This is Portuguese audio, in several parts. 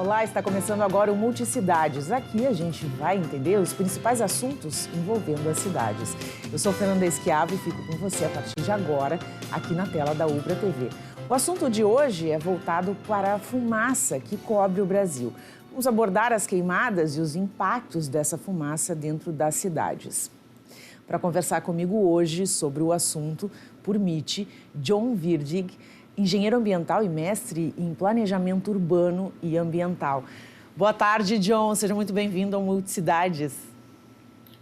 Olá, está começando agora o Multicidades. Aqui a gente vai entender os principais assuntos envolvendo as cidades. Eu sou Fernanda Esquiavo e fico com você a partir de agora, aqui na tela da Ubra TV. O assunto de hoje é voltado para a fumaça que cobre o Brasil. Vamos abordar as queimadas e os impactos dessa fumaça dentro das cidades. Para conversar comigo hoje sobre o assunto, por MIT, John Virdig, engenheiro ambiental e mestre em planejamento urbano e ambiental. Boa tarde, John. Seja muito bem-vindo ao Multicidades.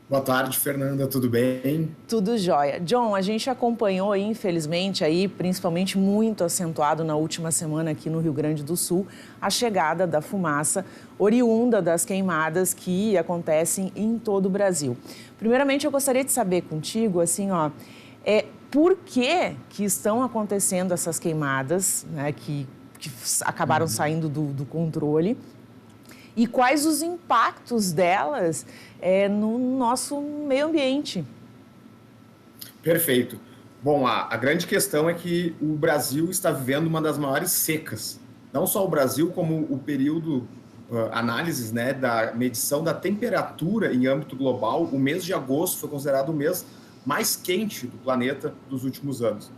Boa tarde, Fernanda. Tudo bem? Tudo jóia. John, a gente acompanhou, infelizmente, principalmente muito acentuado na última semana aqui no Rio Grande do Sul, a chegada da fumaça oriunda das queimadas que acontecem em todo o Brasil. Primeiramente, eu gostaria de saber contigo, por que estão acontecendo essas queimadas, né, que acabaram saindo do controle, e quais os impactos delas no nosso meio ambiente? Perfeito. Bom, a grande questão é que o Brasil está vivendo uma das maiores secas. Não só o Brasil, como o período análises, né, da medição da temperatura em âmbito global, o mês de agosto foi considerado o mês mais quente do planeta dos últimos anos.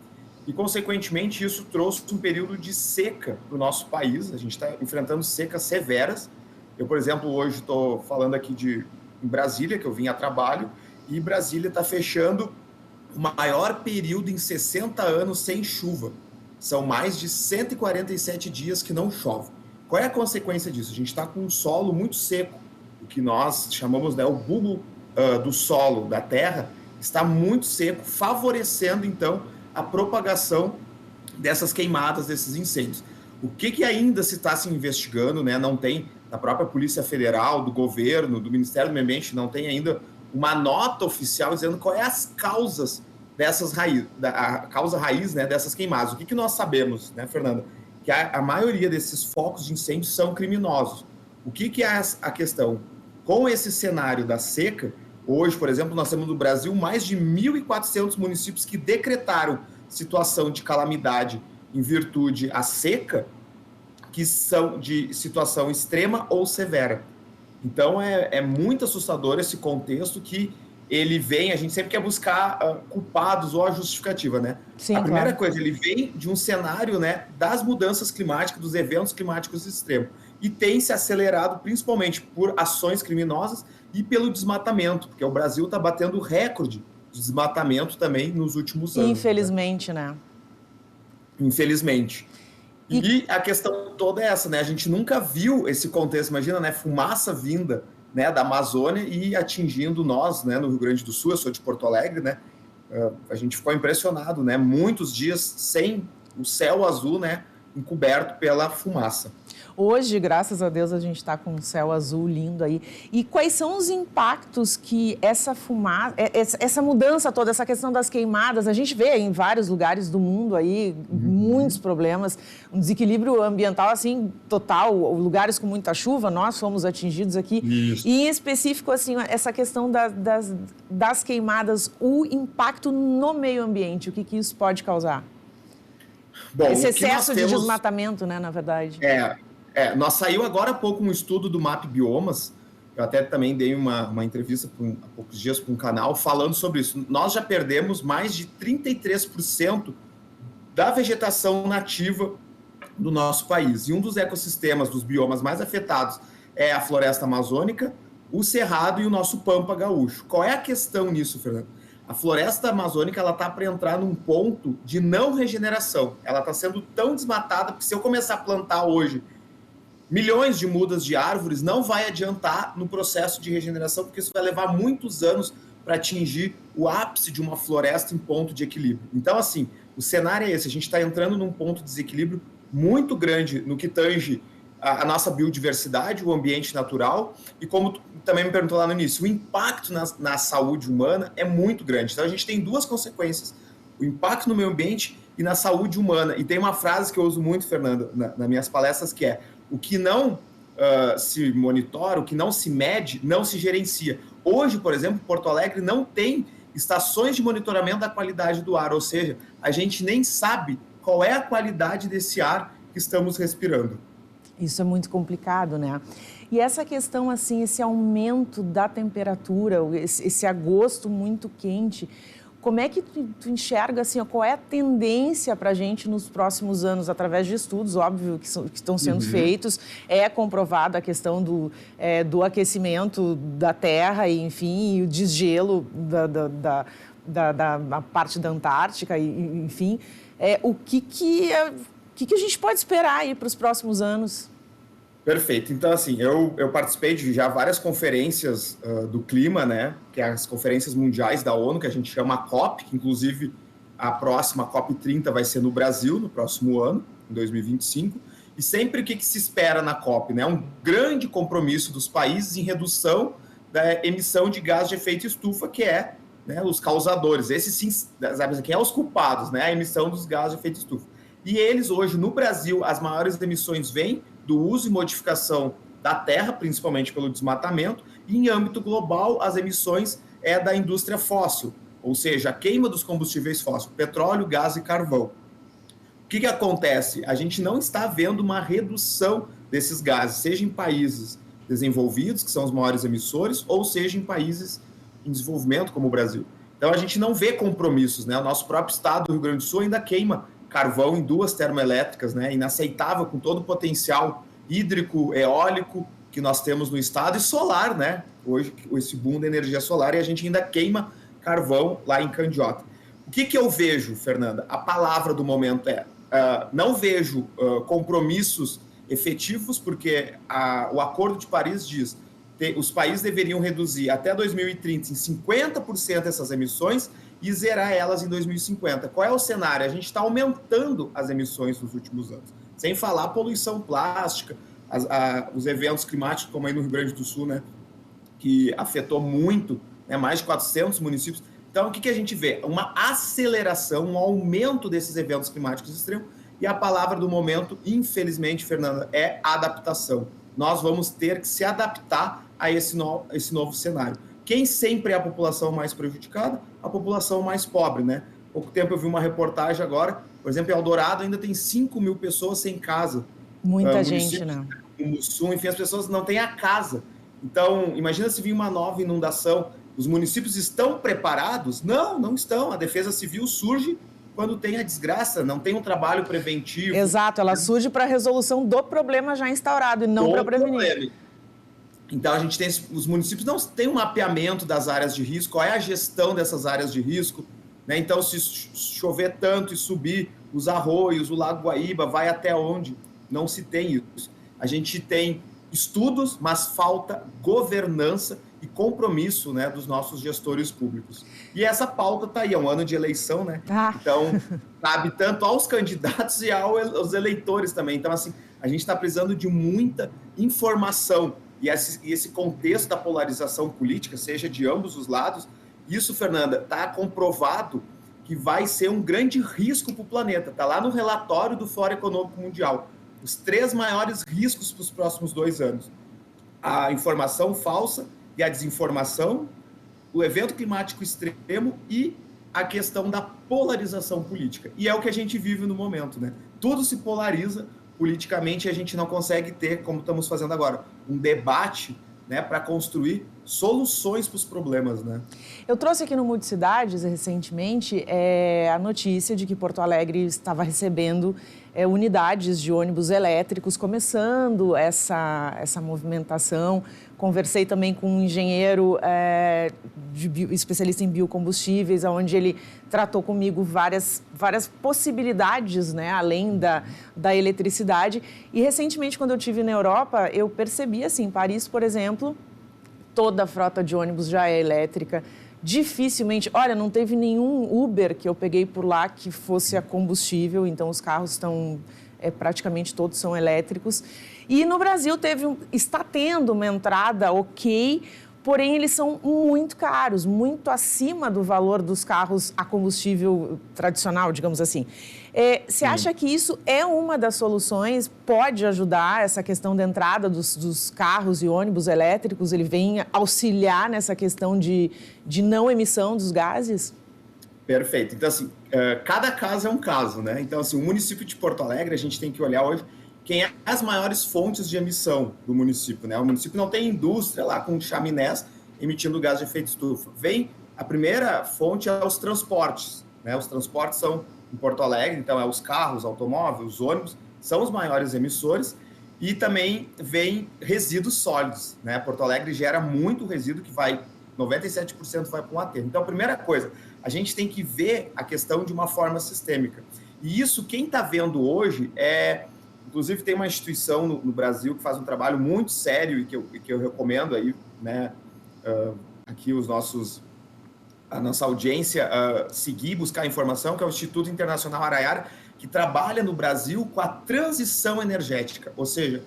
E, consequentemente, isso trouxe um período de seca para o nosso país. A gente está enfrentando secas severas. Eu, por exemplo, hoje estou falando aqui em Brasília, que eu vim a trabalho, e Brasília está fechando o maior período em 60 anos sem chuva. São mais de 147 dias que não chove. Qual é a consequência disso? A gente está com um solo muito seco, o que nós chamamos, né, o bulbo do solo, da terra, está muito seco, favorecendo, então, a propagação dessas queimadas, desses incêndios. O que ainda se está se investigando, né? Não tem, da própria Polícia Federal, do governo, do Ministério do Meio Ambiente, não tem ainda uma nota oficial dizendo qual é as causas dessas a causa raiz, né, dessas queimadas. O que nós sabemos, né, Fernanda? Que a maioria desses focos de incêndio são criminosos. O que é a questão? Com esse cenário da seca, hoje, por exemplo, nós temos no Brasil mais de 1.400 municípios que decretaram situação de calamidade em virtude à seca, que são de situação extrema ou severa. Então, é muito assustador esse contexto que ele vem, a gente sempre quer buscar culpados ou a justificativa, né? Sim, a primeira claro. coisa, ele vem de um cenário, né, das mudanças climáticas, dos eventos climáticos extremos, e tem se acelerado principalmente por ações criminosas e pelo desmatamento, porque o Brasil está batendo recorde de desmatamento também nos últimos anos. Infelizmente, né? Infelizmente. E a questão toda é essa, né? A gente nunca viu esse contexto, imagina, né? Fumaça vinda, né, da Amazônia e atingindo nós, né, no Rio Grande do Sul. Eu sou de Porto Alegre, né? A gente ficou impressionado, né? Muitos dias sem o céu azul, né, encoberto pela fumaça. Hoje, graças a Deus, a gente está com um céu azul lindo aí. E quais são os impactos que essa fumaça, essa mudança toda, essa questão das queimadas, a gente vê em vários lugares do mundo aí, muitos problemas, um desequilíbrio ambiental, assim, total, lugares com muita chuva, nós fomos atingidos aqui. Isso. E, em específico, assim, essa questão das queimadas, o impacto no meio ambiente, o que isso pode causar? Bom, esse excesso de desmatamento, né, na verdade. Nós saiu agora há pouco um estudo do MAP Biomas, eu até também dei uma entrevista há poucos dias para um canal falando sobre isso. Nós já perdemos mais de 33% da vegetação nativa do nosso país. E um dos ecossistemas, dos biomas mais afetados é a floresta amazônica, o cerrado e o nosso pampa gaúcho. Qual é a questão nisso, Fernando? A floresta amazônica está para entrar num ponto de não regeneração. Ela está sendo tão desmatada que se eu começar a plantar hoje milhões de mudas de árvores, não vai adiantar no processo de regeneração, porque isso vai levar muitos anos para atingir o ápice de uma floresta em ponto de equilíbrio. Então, assim, o cenário é esse, a gente está entrando num ponto de desequilíbrio muito grande no que tange a nossa biodiversidade, o ambiente natural, e como tu também me perguntou lá no início, o impacto na saúde humana é muito grande. Então, a gente tem duas consequências, o impacto no meio ambiente e na saúde humana. E tem uma frase que eu uso muito, Fernando, nas minhas palestras, que é: o que não se monitora, o que não se mede, não se gerencia. Hoje, por exemplo, Porto Alegre não tem estações de monitoramento da qualidade do ar, ou seja, a gente nem sabe qual é a qualidade desse ar que estamos respirando. Isso é muito complicado, né? E essa questão, assim, esse aumento da temperatura, esse agosto muito quente, como é que tu enxerga, assim, qual é a tendência para a gente nos próximos anos, através de estudos, óbvio, que estão sendo feitos, é comprovada a questão do aquecimento da Terra, e, enfim, e o desgelo da parte da Antártica, e, enfim, o que a gente pode esperar aí para os próximos anos? Perfeito. Então, assim, eu participei de já várias conferências do clima, né? Que é as conferências mundiais da ONU, que a gente chama COP, que inclusive a próxima COP30 vai ser no Brasil, no próximo ano, em 2025. E sempre o que se espera na COP, né? Um grande compromisso dos países em redução da emissão de gás de efeito estufa, que é, né, os causadores. Esses sim, sabe, quem é os culpados, né? A emissão dos gases de efeito estufa. E eles, hoje, no Brasil, as maiores emissões vêm do uso e modificação da terra, principalmente pelo desmatamento, e em âmbito global, as emissões da indústria fóssil, ou seja, a queima dos combustíveis fósseis, petróleo, gás e carvão. O que acontece? A gente não está vendo uma redução desses gases, seja em países desenvolvidos, que são os maiores emissores, ou seja em países em desenvolvimento, como o Brasil. Então, a gente não vê compromissos, né? O nosso próprio estado do Rio Grande do Sul ainda queima carvão em 2 termoelétricas, né? Inaceitável, com todo o potencial hídrico, eólico que nós temos no estado, e solar, né? Hoje, esse boom da energia solar, e a gente ainda queima carvão lá em Candiota. O que eu vejo, Fernanda? A palavra do momento não vejo compromissos efetivos, porque o Acordo de Paris diz que os países deveriam reduzir até 2030 em 50% essas emissões e zerar elas em 2050. Qual é o cenário? A gente está aumentando as emissões nos últimos anos. Sem falar a poluição plástica, os eventos climáticos, como aí no Rio Grande do Sul, né, que afetou muito, né, mais de 400 municípios. Então, o que a gente vê? Uma aceleração, um aumento desses eventos climáticos extremos, e a palavra do momento, infelizmente, Fernanda, é adaptação. Nós vamos ter que se adaptar a esse novo cenário. Quem sempre é a população mais prejudicada? A população mais pobre, né? Há pouco tempo eu vi uma reportagem agora, por exemplo, em Eldorado ainda tem 5.000 pessoas sem casa. Muita gente, né? No Mussum, enfim, as pessoas não têm a casa. Então, imagina se vir uma nova inundação. Os municípios estão preparados? Não, não estão. A Defesa Civil surge quando tem a desgraça, não tem um trabalho preventivo. Exato, ela surge para a resolução do problema já instaurado e não para prevenir. Então, a gente tem, os municípios não têm um mapeamento das áreas de risco, qual é a gestão dessas áreas de risco, né? Então, se chover tanto e subir os arroios, o Lago Guaíba, vai até onde? Não se tem isso. A gente tem estudos, mas falta governança e compromisso, né, dos nossos gestores públicos. E essa pauta está aí, é um ano de eleição, né? Então, cabe tanto aos candidatos e aos eleitores também. Então, assim, a gente está precisando de muita informação. E esse contexto da polarização política, seja de ambos os lados, isso, Fernanda, está comprovado que vai ser um grande risco para o planeta. Está lá no relatório do Fórum Econômico Mundial. Os 3 maiores riscos para os próximos 2 anos. A informação falsa e a desinformação, o evento climático extremo e a questão da polarização política. E é o que a gente vive no momento, né? Tudo se polariza politicamente e a gente não consegue ter, como estamos fazendo agora, um debate, né, para construir soluções para os problemas, né? Eu trouxe aqui no Multicidades, recentemente, a notícia de que Porto Alegre estava recebendo unidades de ônibus elétricos, começando essa movimentação. Conversei também com um engenheiro especialista em biocombustíveis, onde ele tratou comigo várias possibilidades, né, além da eletricidade. E recentemente, quando eu estive na Europa, eu percebi, assim, Paris, por exemplo, toda a frota de ônibus já é elétrica. Dificilmente, olha, não teve nenhum Uber que eu peguei por lá que fosse a combustível, então os carros estão, praticamente todos são elétricos. E no Brasil está tendo uma entrada ok, porém eles são muito caros, muito acima do valor dos carros a combustível tradicional, digamos assim. Você acha que isso é uma das soluções? Pode ajudar essa questão da entrada dos carros e ônibus elétricos? Ele vem auxiliar nessa questão de não emissão dos gases? Perfeito. Então, assim, cada caso é um caso, né? Então, assim, o município de Porto Alegre, a gente tem que olhar hoje, quem é as maiores fontes de emissão do município, né? O município não tem indústria lá com chaminés emitindo gás de efeito estufa. A primeira fonte é os transportes, né? Os transportes são em Porto Alegre, então é os carros, automóveis, os ônibus, são os maiores emissores, e também vem resíduos sólidos, né? Porto Alegre gera muito resíduo que 97% vai para um aterro. Então, a primeira coisa, a gente tem que ver a questão de uma forma sistêmica. E isso, quem está vendo hoje inclusive, tem uma instituição no Brasil que faz um trabalho muito sério e que eu recomendo aí, né? Aqui a nossa audiência seguir, buscar informação, que é o Instituto Internacional Araiara, que trabalha no Brasil com a transição energética, ou seja,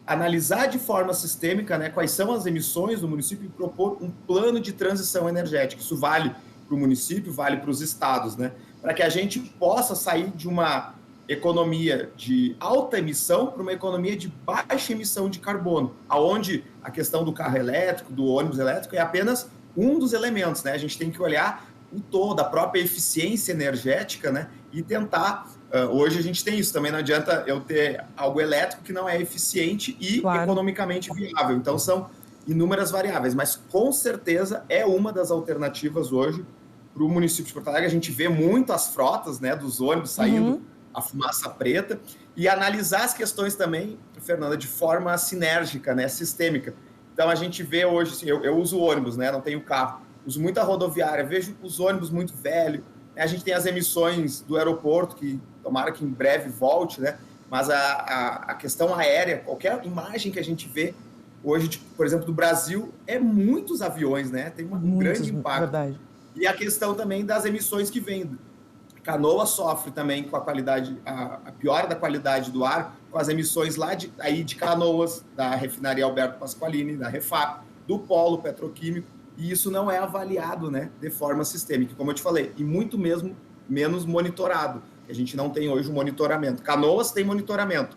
analisar de forma sistêmica, né, quais são as emissões do município e propor um plano de transição energética. Isso vale para o município, vale para os estados, né, para que a gente possa sair de uma economia de alta emissão para uma economia de baixa emissão de carbono, aonde a questão do carro elétrico, do ônibus elétrico é apenas um dos elementos, né? A gente tem que olhar o todo, a própria eficiência energética, né? E tentar... hoje a gente tem isso, também não adianta eu ter algo elétrico que não é eficiente e economicamente viável. Então, são inúmeras variáveis, mas com certeza é uma das alternativas hoje para o município de Porto Alegre. A gente vê muito as frotas, né, dos ônibus saindo a fumaça preta, e analisar as questões também, Fernanda, de forma sinérgica, né, sistêmica. Então, a gente vê hoje, assim, eu uso ônibus, né, não tenho carro, uso muito a rodoviária, vejo os ônibus muito velhos, né, a gente tem as emissões do aeroporto, que tomara que em breve volte, né, mas a questão aérea, qualquer imagem que a gente vê hoje, por exemplo, do Brasil, é muitos aviões, né, tem um grande impacto. Verdade. E a questão também das emissões que vêm. Canoas sofre também com a qualidade, a piora da qualidade do ar, com as emissões lá de Canoas, da refinaria Alberto Pasqualini, da Refap, do polo petroquímico, e isso não é avaliado, né, de forma sistêmica, como eu te falei, e muito mesmo menos monitorado. A gente não tem hoje um monitoramento. Canoas tem monitoramento,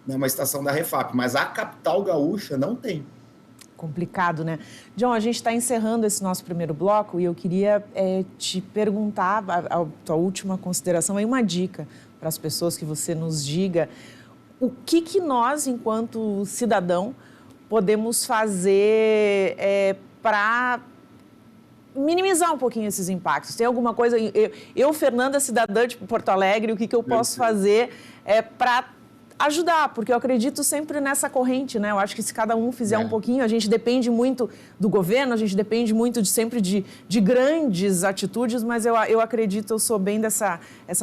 né, uma estação da Refap, mas a capital gaúcha não tem. Complicado, né? John, a gente está encerrando esse nosso primeiro bloco e eu queria te perguntar, a tua última consideração, aí uma dica para as pessoas, que você nos diga o que nós, enquanto cidadão, podemos fazer para minimizar um pouquinho esses impactos. Tem alguma coisa... Eu, Fernanda, cidadã de Porto Alegre, o que eu posso fazer para ajudar, porque eu acredito sempre nessa corrente, né? Eu acho que se cada um fizer um pouquinho, a gente depende muito do governo, a gente depende muito sempre de grandes atitudes, mas eu acredito, eu sou bem dessa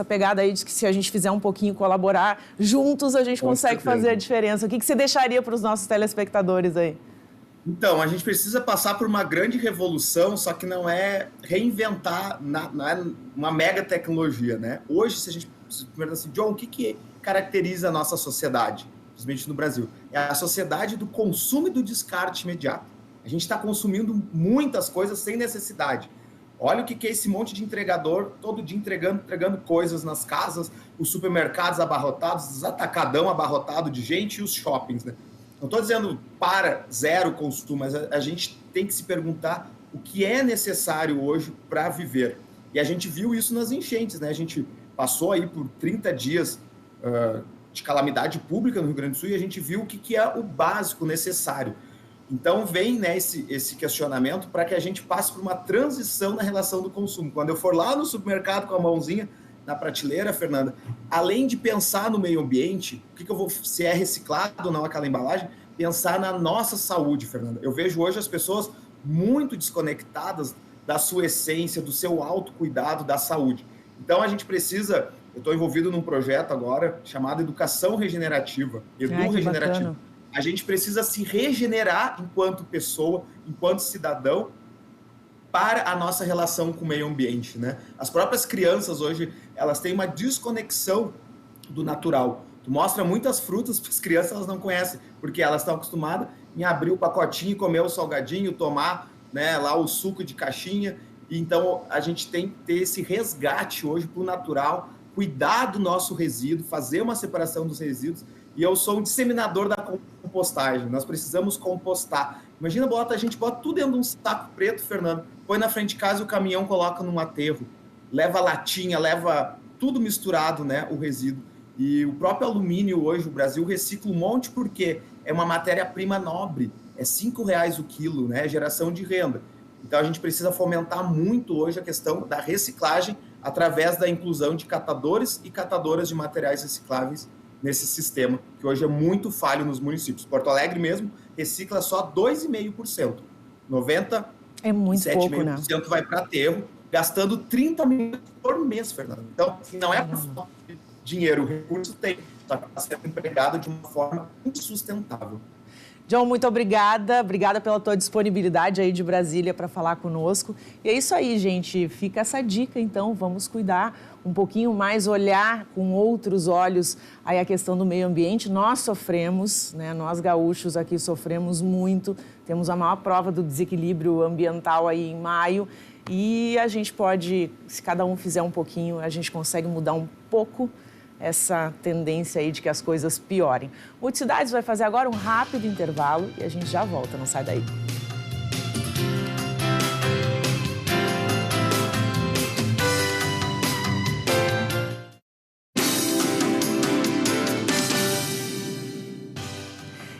pegada aí de que se a gente fizer um pouquinho, colaborar, juntos a gente consegue fazer a diferença. O que você deixaria para os nossos telespectadores aí? Então, a gente precisa passar por uma grande revolução, só que não é reinventar, não é uma mega tecnologia, né? Hoje, se a gente primeiro assim, John, o que caracteriza a nossa sociedade, principalmente no Brasil? É a sociedade do consumo e do descarte imediato. A gente está consumindo muitas coisas sem necessidade. Olha o que é esse monte de entregador, todo dia entregando coisas nas casas, os supermercados abarrotados, os atacadão abarrotado de gente e os shoppings, né? Não estou dizendo para zero consumo, mas a gente tem que se perguntar o que é necessário hoje para viver. E a gente viu isso nas enchentes, né? A gente passou aí por 30 dias de calamidade pública no Rio Grande do Sul e a gente viu o que é o básico necessário. Então vem, né, esse questionamento para que a gente passe por uma transição na relação do consumo. Quando eu for lá no supermercado com a mãozinha na prateleira, Fernanda, além de pensar no meio ambiente, o que eu vou, se é reciclado ou não aquela embalagem, pensar na nossa saúde, Fernanda. Eu vejo hoje as pessoas muito desconectadas da sua essência, do seu autocuidado, da saúde. Então a gente precisa, eu estou envolvido num projeto agora chamado Educação Regenerativa, Regenerativo. A gente precisa se regenerar enquanto pessoa, enquanto cidadão, para a nossa relação com o meio ambiente, né? As próprias crianças hoje, elas têm uma desconexão do natural. Tu mostra muitas frutas para as crianças, elas não conhecem, porque elas estão acostumadas em abrir o pacotinho, comer o salgadinho, tomar, né, lá o suco de caixinha. E então a gente tem que ter esse resgate hoje para o natural, cuidar do nosso resíduo, fazer uma separação dos resíduos. E eu sou um disseminador da compostagem. Nós precisamos compostar. Imagina, a gente bota tudo dentro de um saco preto, Fernando, põe na frente de casa e o caminhão coloca num aterro, leva latinha, leva tudo misturado, né, o resíduo. E o próprio alumínio hoje, o Brasil recicla um monte porque é uma matéria-prima nobre, é R$ 5 o quilo, né? Geração de renda. Então a gente precisa fomentar muito hoje a questão da reciclagem através da inclusão de catadores e catadoras de materiais recicláveis nesse sistema, que hoje é muito falho nos municípios. Porto Alegre mesmo recicla só 2,5%. É muito pouco, né? 97,5% vai para aterro, gastando 30 milhões por mês, Fernando. Então, não é por falta de dinheiro, o recurso tem, só que está sendo empregado de uma forma insustentável. John, muito obrigada. Obrigada pela tua disponibilidade aí de Brasília para falar conosco. E é isso aí, gente. Fica essa dica, então. Vamos cuidar um pouquinho mais, olhar com outros olhos aí a questão do meio ambiente. Nós sofremos, né? Nós gaúchos aqui sofremos muito. Temos a maior prova do desequilíbrio ambiental aí em maio. E a gente pode, se cada um fizer um pouquinho, a gente consegue mudar um pouco essa tendência aí de que as coisas piorem. Multicidades vai fazer agora um rápido intervalo e a gente já volta, não sai daí.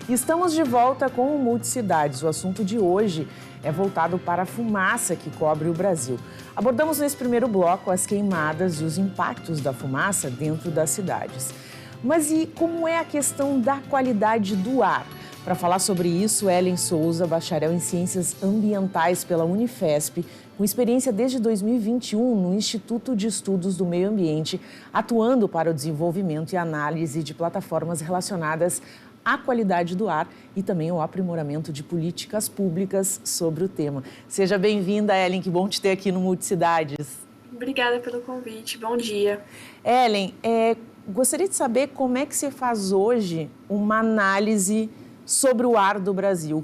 Estamos de volta com o Multicidades. O assunto de hoje é voltado para a fumaça que cobre o Brasil. Abordamos nesse primeiro bloco as queimadas e os impactos da fumaça dentro das cidades. Mas e como é a questão da qualidade do ar? Para falar sobre isso, Ellen Souza, bacharel em Ciências Ambientais pela Unifesp, com experiência desde 2021 no Instituto de Estudos do Meio Ambiente, atuando para o desenvolvimento e análise de plataformas relacionadas à qualidade do ar e também ao aprimoramento de políticas públicas sobre o tema. Seja bem-vinda, Ellen, que bom te ter aqui no Multicidades. Obrigada pelo convite, bom dia. Ellen, gostaria de saber como é que você faz hoje uma análise sobre o ar do Brasil.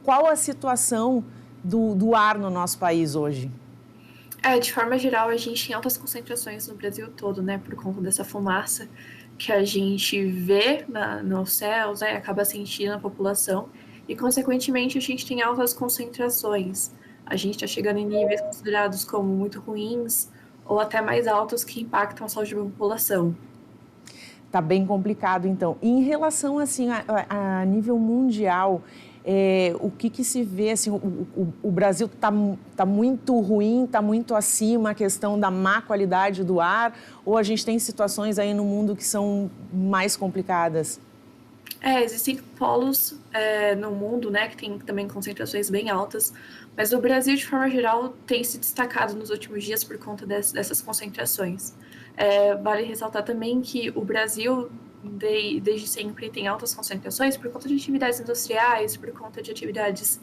Qual a situação do ar no nosso país hoje? De forma geral, a gente tem altas concentrações no Brasil todo, né, por conta dessa fumaça que a gente vê nos céus, né, acaba sentindo na população e, consequentemente, a gente tem altas concentrações. A gente está chegando em níveis considerados como muito ruins ou até mais altos que impactam a saúde da população. Está bem complicado, então. E em relação, assim, a nível mundial, o que se vê, assim, o Brasil está muito ruim, está muito acima a questão da má qualidade do ar, ou a gente tem situações aí no mundo que são mais complicadas? Existem polos no mundo, né, que tem também concentrações bem altas, mas o Brasil, de forma geral, tem se destacado nos últimos dias por conta dessas concentrações. Vale ressaltar também que o Brasil, desde sempre, tem altas concentrações por conta de atividades industriais, por conta de atividades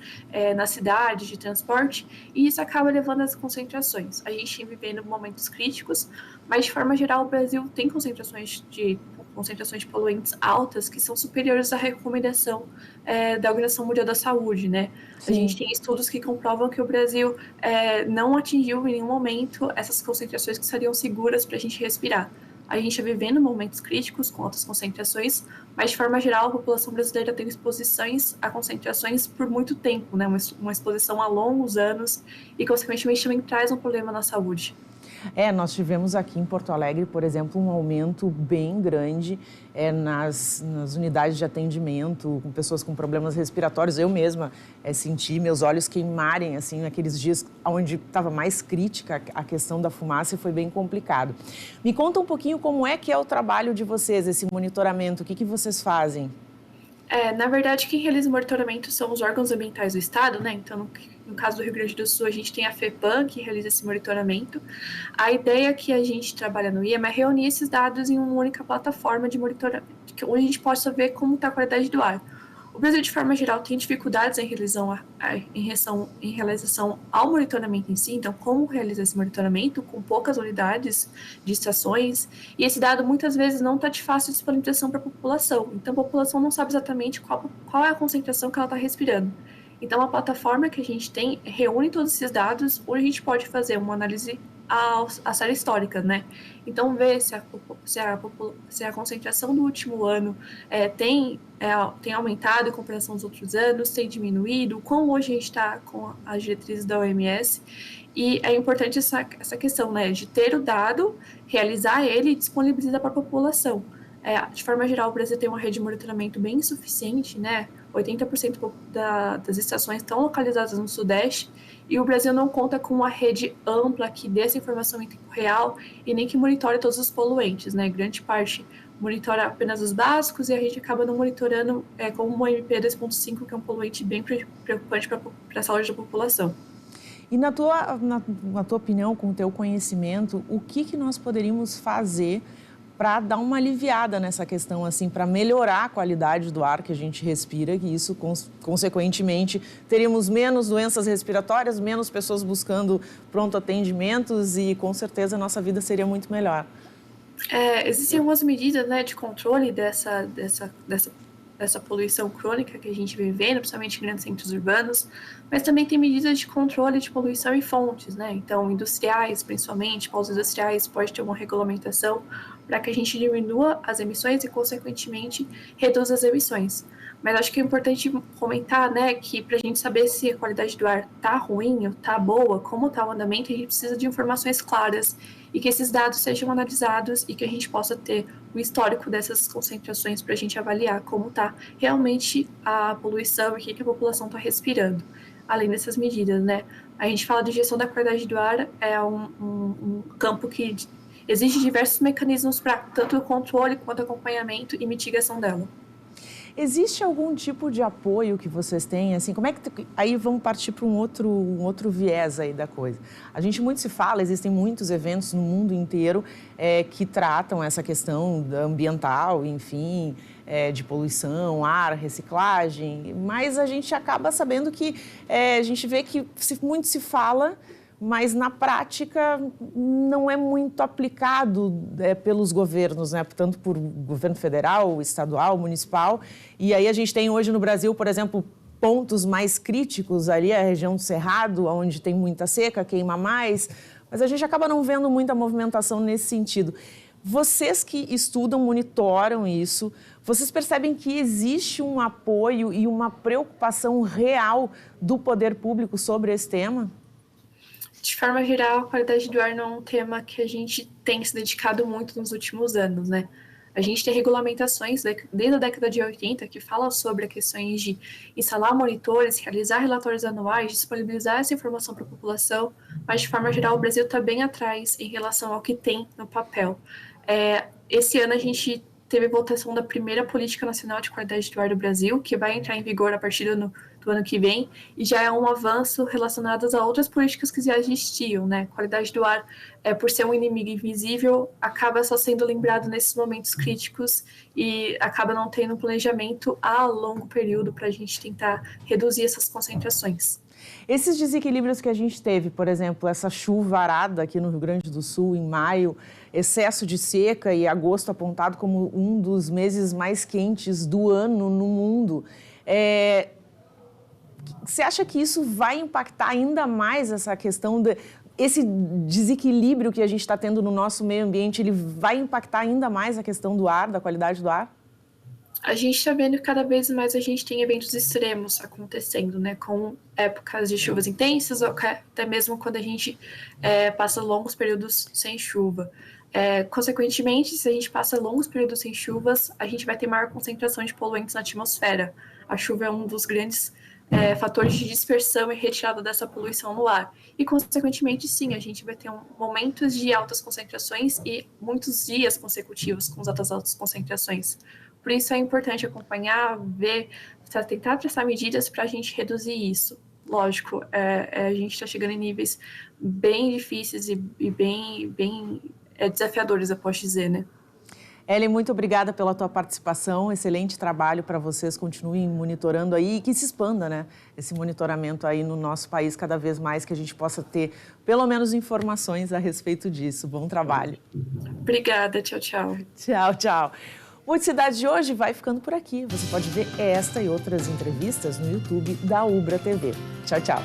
na cidade, de transporte, e isso acaba levando às concentrações. A gente vem vivendo momentos críticos, mas, de forma geral, o Brasil tem concentrações de poluentes altas que são superiores à recomendação da Organização Mundial da Saúde, né? Sim. A gente tem estudos que comprovam que o Brasil não atingiu em nenhum momento essas concentrações que seriam seguras para a gente respirar. A gente está vivendo momentos críticos com altas concentrações, mas, de forma geral, a população brasileira tem exposições a concentrações por muito tempo, né? Uma exposição a longos anos e, consequentemente, também traz um problema na saúde. Nós tivemos aqui em Porto Alegre, por exemplo, um aumento bem grande nas unidades de atendimento, com pessoas com problemas respiratórios. Eu mesma senti meus olhos queimarem, assim, naqueles dias onde estava mais crítica a questão da fumaça e foi bem complicado. Me conta um pouquinho como é que é o trabalho de vocês, esse monitoramento, o que vocês fazem? Na verdade, quem realiza o monitoramento são os órgãos ambientais do Estado, né? Então, no caso do Rio Grande do Sul, a gente tem a FEPAM, que realiza esse monitoramento. A ideia que a gente trabalha no IEM é reunir esses dados em uma única plataforma de monitoramento, onde a gente possa ver como está a qualidade do ar. O Brasil, de forma geral, tem dificuldades em realização ao monitoramento em si, então como realizar esse monitoramento com poucas unidades de estações, e esse dado muitas vezes não está de fácil disponibilização para a população, então a população não sabe exatamente qual é a concentração que ela está respirando. Então a plataforma que a gente tem reúne todos esses dados, onde a gente pode fazer uma análise a série histórica, né? Então, ver se a concentração do último ano tem aumentado em comparação aos outros anos, tem diminuído, como hoje a gente está com as diretrizes da OMS. E é importante essa questão, né, de ter o dado, realizar ele e disponibilizar para a população. De forma geral, o Brasil tem uma rede de monitoramento bem insuficiente, né? 80% das estações estão localizadas no Sudeste, e o Brasil não conta com uma rede ampla que dê essa informação em tempo real e nem que monitore todos os poluentes, né? Grande parte monitora apenas os básicos e a gente acaba não monitorando como o MP 2.5, que é um poluente bem preocupante para a saúde da população. E na tua opinião, com o teu conhecimento, o que nós poderíamos fazer para dar uma aliviada nessa questão, assim, para melhorar a qualidade do ar que a gente respira, que isso, consequentemente, teríamos menos doenças respiratórias, menos pessoas buscando pronto atendimentos e, com certeza, a nossa vida seria muito melhor. Existem algumas medidas, né, de controle dessa poluição crônica que a gente vem vendo, principalmente em grandes centros urbanos, mas também tem medidas de controle de poluição em fontes, né? Então, industriais, principalmente, polos industriais, pode ter uma regulamentação para que a gente diminua as emissões e, consequentemente, reduza as emissões. Mas acho que é importante comentar, né, que para a gente saber se a qualidade do ar está ruim ou está boa, como está o andamento, a gente precisa de informações claras e que esses dados sejam analisados e que a gente possa ter o histórico dessas concentrações para a gente avaliar como está realmente a poluição e o que a população está respirando. Além dessas medidas, né? A gente fala de gestão da qualidade do ar, é um campo que exige diversos mecanismos para tanto o controle quanto o acompanhamento e mitigação dela. Existe algum tipo de apoio que vocês têm? Assim, como é que aí vamos partir para um outro viés aí da coisa. A gente muito se fala, existem muitos eventos no mundo inteiro que tratam essa questão ambiental, enfim, de poluição, ar, reciclagem, mas a gente acaba sabendo que a gente vê que muito se fala, mas na prática não é muito aplicado pelos governos, né? Tanto por governo federal, estadual, municipal. E aí a gente tem hoje no Brasil, por exemplo, pontos mais críticos ali, a região do Cerrado, onde tem muita seca, queima mais, mas a gente acaba não vendo muita movimentação nesse sentido. Vocês que estudam, monitoram isso, vocês percebem que existe um apoio e uma preocupação real do poder público sobre esse tema? De forma geral, a qualidade do ar não é um tema que a gente tem se dedicado muito nos últimos anos, né? A gente tem regulamentações desde a década de 80 que falam sobre questões de instalar monitores, realizar relatórios anuais, disponibilizar essa informação para a população, mas de forma geral o Brasil está bem atrás em relação ao que tem no papel. Esse ano a gente teve votação da primeira Política Nacional de Qualidade do Ar do Brasil, que vai entrar em vigor a partir do ano que vem, e já é um avanço relacionado a outras políticas que já existiam, né? Qualidade do ar, por ser um inimigo invisível, acaba só sendo lembrado nesses momentos críticos e acaba não tendo um planejamento a longo período para a gente tentar reduzir essas concentrações. Esses desequilíbrios que a gente teve, por exemplo, essa chuvarada aqui no Rio Grande do Sul em maio, excesso de seca e agosto apontado como um dos meses mais quentes do ano no mundo, você acha que isso vai impactar ainda mais essa questão, esse desequilíbrio que a gente está tendo no nosso meio ambiente, ele vai impactar ainda mais a questão do ar, da qualidade do ar? A gente está vendo que cada vez mais a gente tem eventos extremos acontecendo, né? Com épocas de chuvas intensas, ou até mesmo quando a gente passa longos períodos sem chuva. Consequentemente, se a gente passa longos períodos sem chuvas, a gente vai ter maior concentração de poluentes na atmosfera. A chuva é um dos grandes fatores de dispersão e retirada dessa poluição no ar. E, consequentemente, sim, a gente vai ter momentos de altas concentrações e muitos dias consecutivos com as altas concentrações. Por isso é importante acompanhar, ver, tentar traçar medidas para a gente reduzir isso. Lógico, a gente está chegando em níveis bem difíceis e bem desafiadores, eu posso dizer, né? Ellen, muito obrigada pela tua participação, excelente trabalho para vocês, continuem monitorando aí e que se expanda, né, esse monitoramento aí no nosso país cada vez mais, que a gente possa ter pelo menos informações a respeito disso. Bom trabalho. Obrigada, tchau, tchau. Tchau, tchau. Multicidade de hoje vai ficando por aqui. Você pode ver esta e outras entrevistas no YouTube da Ubra TV. Tchau, tchau.